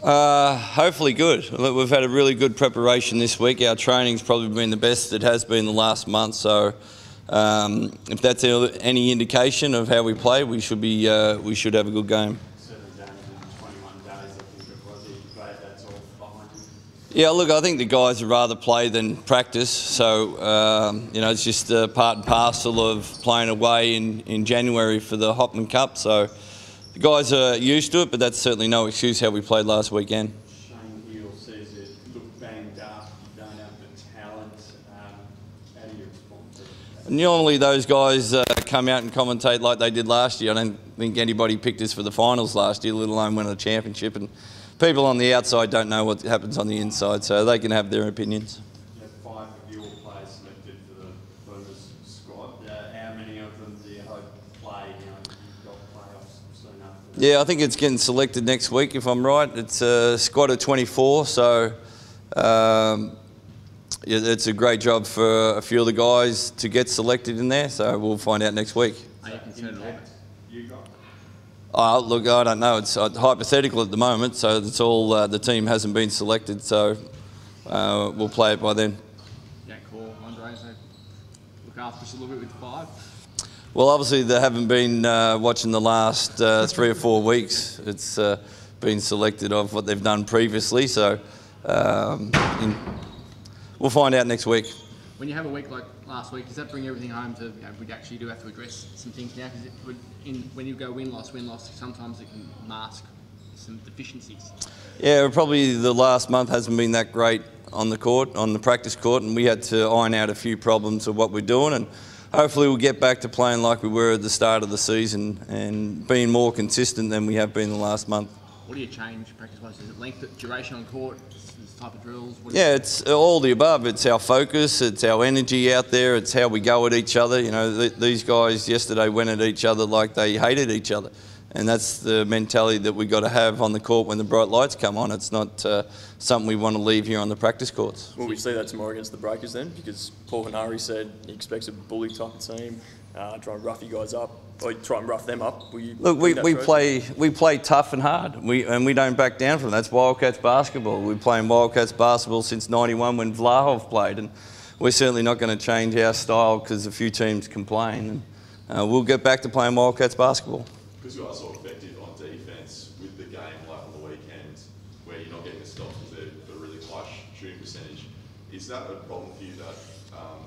Hopefully good. Look, we've had a really good preparation this week. Our training's probably been the best it has been the last month. So if that's any indication of how we play, we should have a good game. 7 games in 21 days, I think it was. Are you glad that's all behind you? Yeah, look, I think the guys would rather play than practice. So it's just part and parcel of playing away in January for the Hopman Cup. So the guys are used to it, but that's certainly no excuse how we played last weekend. Shane Hill says it looked banged up, you don't have the talent. How do you respond to that? Normally those guys come out and commentate like they did last year. I don't think anybody picked us for the finals last year, let alone win a championship. And people on the outside don't know what happens on the inside, so they can have their opinions. You have 5 of your players selected for the Boomers squad. How many of them do you hope play? You've got playoffs soon after that. Yeah, I think it's getting selected next week, if I'm right. It's a squad of 24, so it's a great job for a few of the guys to get selected in there, so we'll find out next week. Are you concerned at all? You got? Look, I don't know. It's hypothetical at the moment, so it's all the team hasn't been selected, so we'll play it by then. Yeah, cool. Andre, so look after us a little bit with 5. Well, obviously they haven't been watching the last 3 or 4 weeks. It's been selected of what they've done previously, so we'll find out next week. When you have a week like last week, does that bring everything home to, we actually do have to address some things now? Because when you go win-loss, sometimes it can mask some deficiencies. Yeah, probably the last month hasn't been that great on the court, on the practice court, and we had to iron out a few problems of what we're doing, and hopefully we'll get back to playing like we were at the start of the season and being more consistent than we have been the last month. What do you change practice-wise? Is it length, duration on court, this type of drills? Yeah, it's all the above. It's our focus, it's our energy out there, it's how we go at each other. You know, these guys yesterday went at each other like they hated each other. And that's the mentality that we've got to have on the court when the bright lights come on. It's not something we want to leave here on the practice courts. Will we see that tomorrow against the Breakers then? Because Paul Hanari said he expects a bully type of team, try and rough you guys up, or try and rough them up. Look, we play tough and hard, and we don't back down from that. That's Wildcats basketball. We've been playing Wildcats basketball since '91 when Vlahov played, and we're certainly not going to change our style because a few teams complain. And we'll get back to playing Wildcats basketball. Because you are so effective on defence with the game, like on the weekend, where you're not getting the stops with a really high shooting percentage, is that a problem for you that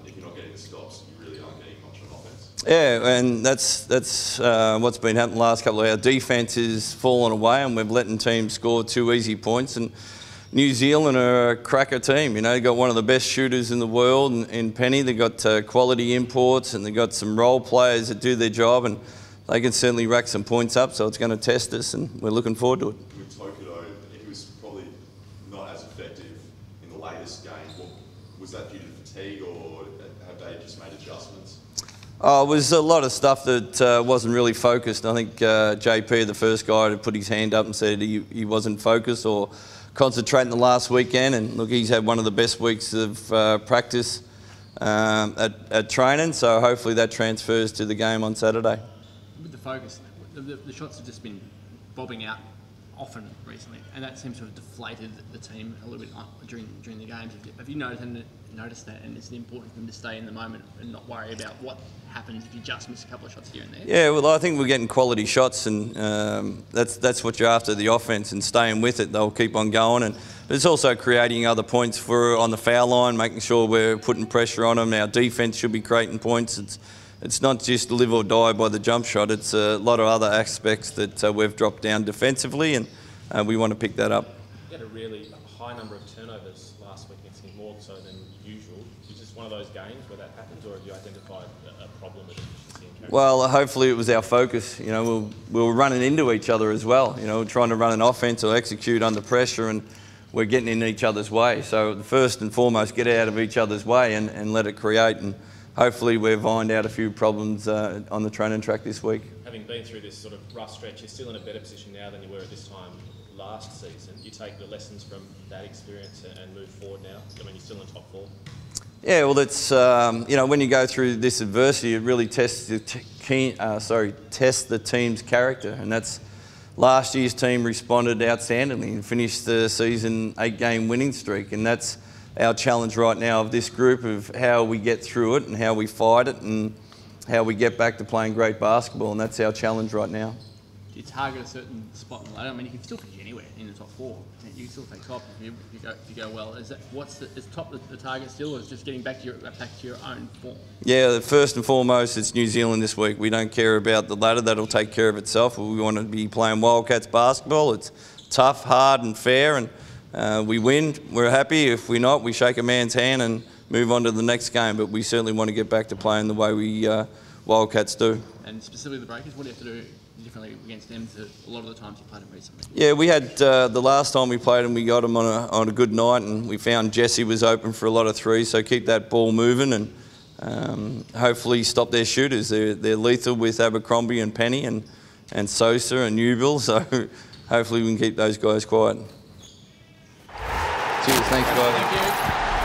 if you're not getting the stops, you really aren't getting much on offence? Yeah, and that's what's been happening the last couple of hours. Our defence has fallen away, and we've letting teams score 2 easy points. And New Zealand are a cracker team. You know, they've got one of the best shooters in the world in Penny. They've got quality imports, and they've got some role players that do their job. And they can certainly rack some points up, so it's going to test us, and we're looking forward to it. With Tokido, he was probably not as effective in the latest game. Was that due to fatigue, or have they just made adjustments? It was a lot of stuff that wasn't really focused. I think JP, the first guy to put his hand up and said he wasn't focused or concentrating the last weekend, and look, he's had one of the best weeks of practice at training, so hopefully that transfers to the game on Saturday. With the focus, the shots have just been bobbing out often recently, and that seems to have deflated the team a little bit during the games. Have you noticed that, and is it important for them to stay in the moment and not worry about what happens if you just miss a couple of shots here and there? Yeah, well, I think we're getting quality shots, and that's what you're after, the offence, and staying with it. They'll keep on going, but it's also creating other points on the foul line, making sure we're putting pressure on them. Our defence should be creating points. It's not just live or die by the jump shot. It's a lot of other aspects that we've dropped down defensively, and we want to pick that up. You had a really high number of turnovers last week, it's more so than usual. Is this one of those games where that happens, or have you identified a problem with efficiency and character? Well, hopefully it was our focus. You know, we were running into each other as well. You know, trying to run an offense or execute under pressure, and we're getting in each other's way. So first and foremost, get out of each other's way and let it create. And hopefully we've ironed out a few problems on the training track this week. Having been through this sort of rough stretch, you're still in a better position now than you were at this time last season. You take the lessons from that experience and move forward now. I mean, you're still in top 4. Yeah, well, it's when you go through this adversity, it really tests the team's character, and that's last year's team responded outstandingly and finished the season 8-game winning streak, and that's our challenge right now of this group, of how we get through it and how we fight it and how we get back to playing great basketball, and that's our challenge right now. Do you target a certain spot in the ladder? I mean, you can still finish anywhere in the top 4. You can still take top if you go well. Is top the target still, or is just getting back to your own form? Yeah, first and foremost, it's New Zealand this week. We don't care about the ladder; that'll take care of itself. We want to be playing Wildcats basketball. It's tough, hard, and fair, and we win. We're happy. If we're not, we shake a man's hand and move on to the next game. But we certainly want to get back to playing the way we Wildcats do. And specifically the Breakers, what do you have to do differently against them to a lot of the times you played them recently? Yeah, we had the last time we played them, we got them on a good night, and we found Jesse was open for a lot of threes. So keep that ball moving and hopefully stop their shooters. They're lethal with Abercrombie and Penny and Sosa and Newbill. So hopefully we can keep those guys quiet. Cheers, thanks guys. Thank you.